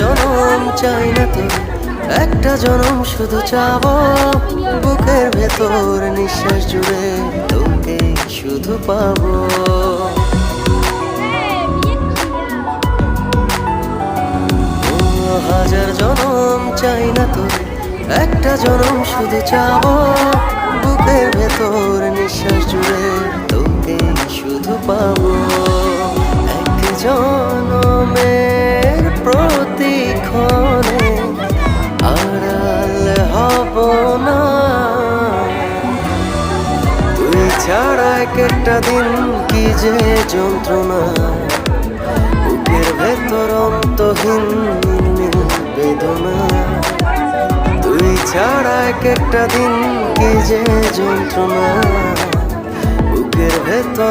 জনম চাই না তো, একটা জনম শুধু চাবো। বুকের ভেতর নিঃশ্বাস জুড়ে তোকে শুধু পাবো। হাজার জনম চাই না তো, একটা জনম শুধু চাবো। বুকের ভেতর নিঃশ্বাস জুড়ে তোকে শুধু পাবো। এক জনমের প্রতিক্ষণে আড়াল হব না, তুই ছাড়া এক একটা দিন কি যে যন্ত্রণা। বুকের ভেতর অন্তহীন নির্মল বেদনা, তুই ছাড়া এক একটা দিন কি যে যন্ত্রণা। বুকের ভেতর